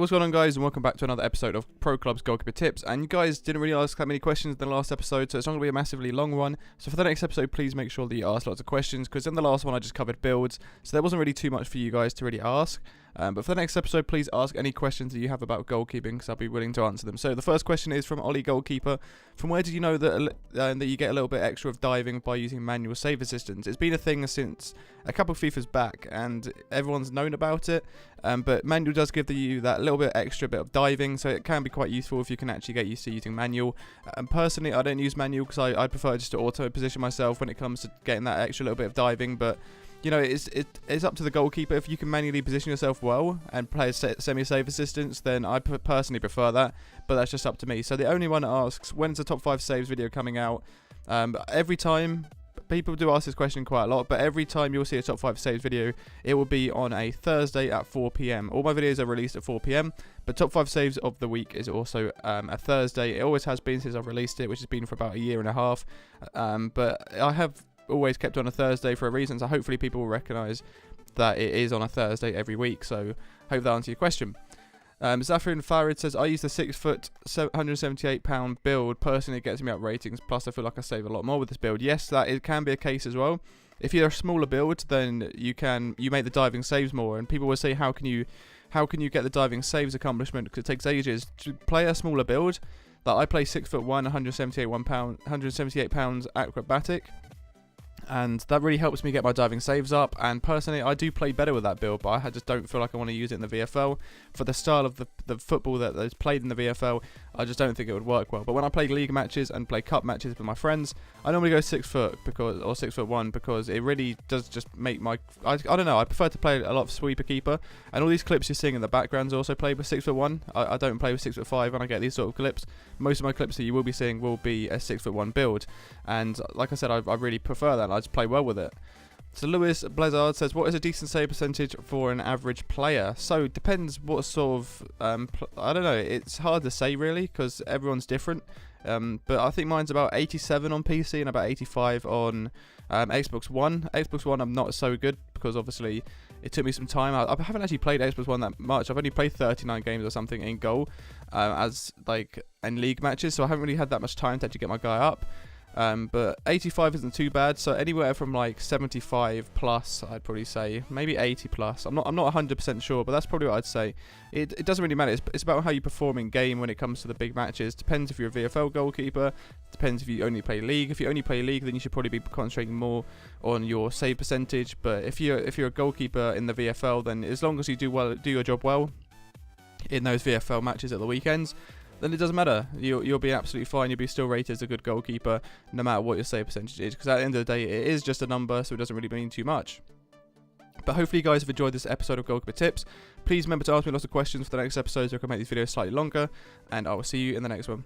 what's going on, guys, and welcome back to another episode of Pro Club's Goalkeeper Tips. And you guys didn't really ask that many questions in the last episode, so it's not going to be a massively long one. So for the next episode, please make sure that you ask lots of questions, because in the last one I just covered builds, so there wasn't really too much for you guys to really ask. But for the next episode, please ask any questions that you have about goalkeeping, because I'll be willing to answer them. So the first question is from Ollie Goalkeeper. From where did you know that that you get a little bit extra of diving by using manual save assistance? It's been a thing since a couple of FIFAs back, and everyone's known about it. But manual does give you that little bit extra bit of diving, so it can be quite useful if you can actually get used to using manual. Personally, I don't use manual because I prefer just to auto position myself when it comes to getting that extra little bit of diving. But you know, it's up to the goalkeeper. If you can manually position yourself well and play a semi-save assistance, then I personally prefer that, but that's just up to me. So the only one that asks, when's the top 5 saves video coming out? Every time, people do ask this question quite a lot, but every time you'll see a top 5 saves video, it will be on a Thursday at 4 PM. All my videos are released at 4 PM, but top 5 saves of the week is also a Thursday. It always has been since I've released it, which has been for about a year and a half. But I have always kept on a Thursday for a reason, so hopefully people will recognise that it is on a Thursday every week. So hope that answers your question. Zafrin Farid says, I use the 6 foot, 178 pound build. Personally, it gets me up ratings, plus I feel like I save a lot more with this build. Yes, that can be a case as well. If you're a smaller build, then you make the diving saves more, and people will say, how can you get the diving saves accomplishment? Because it takes ages to play a smaller build. Like, I play 6 foot 1, 178 pounds acrobatic, and that really helps me get my diving saves up. And personally, I do play better with that build, but I just don't feel like I want to use it in the VFL. For the style of the football that is played in the VFL, I just don't think it would work well. But when I play league matches and play cup matches with my friends, I normally go 6 foot or 6 foot 1, because it really does just make my I don't know, I prefer to play a lot of sweeper keeper, and all these clips you're seeing in the backgrounds also play with 6 foot 1. I don't play with 6 foot 5 when I get these sort of clips. Most of my clips that you will be seeing will be a 6 foot 1 build, and like I said, I really prefer that. I just play well with it. So Lewis Blizzard says, what is a decent save percentage for an average player? So it depends what sort of I don't know, it's hard to say really, because everyone's different. But I think mine's about 87 on PC and about 85 on Xbox One. Xbox One I'm not so good, because obviously it took me some time. I haven't actually played Xbox One that much. I've only played 39 games or something in goal, in league matches, so I haven't really had that much time to actually get my guy up. But 85 isn't too bad, so anywhere from like 75 plus, I'd probably say, maybe 80 plus. I'm not 100% sure, but that's probably what I'd say. It doesn't really matter. It's about how you perform in game when it comes to the big matches. Depends if you're a VFL goalkeeper. Depends if you only play league. If you only play league, then you should probably be concentrating more on your save percentage. But if you're a goalkeeper in the VFL, then as long as you do your job well in those VFL matches at the weekends, then it doesn't matter. You'll be absolutely fine. You'll be still rated as a good goalkeeper no matter what your save percentage is, because at the end of the day, it is just a number, so it doesn't really mean too much. But hopefully you guys have enjoyed this episode of Goalkeeper Tips. Please remember to ask me lots of questions for the next episode, so I can make these videos slightly longer, and I will see you in the next one.